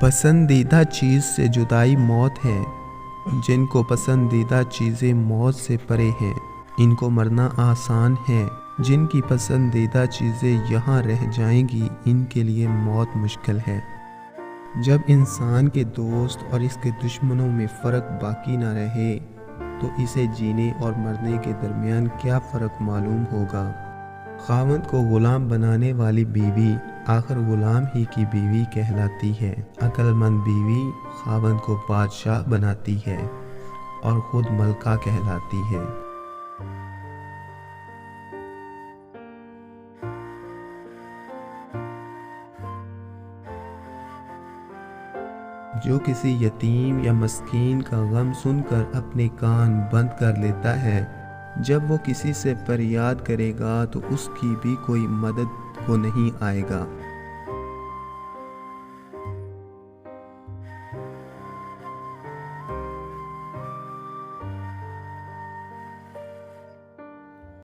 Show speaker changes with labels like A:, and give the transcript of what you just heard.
A: पसंदीदा चीज़ से जुदाई मौत है। जिनको पसंदीदा चीज़ें मौत से परे हैं, इनको मरना आसान है। जिनकी पसंदीदा चीज़ें यहाँ रह जाएंगी, इनके लिए मौत मुश्किल है। जब इंसान के दोस्त और इसके दुश्मनों में फ़र्क बाकी ना रहे, तो इसे जीने और मरने के दरमियान क्या फ़र्क मालूम होगा। खावंद को ग़ुलाम बनाने वाली बीवी आखिर ग़ुलाम ही की बीवी कहलाती है। अक्लमंद बीवी खावंद को बादशाह बनाती है और ख़ुद मलका कहलाती है। जो किसी यतीम या मस्कीन का गम सुनकर अपने कान बंद कर लेता है, जब वो किसी से फरियाद करेगा तो उसकी भी कोई मदद को नहीं आएगा।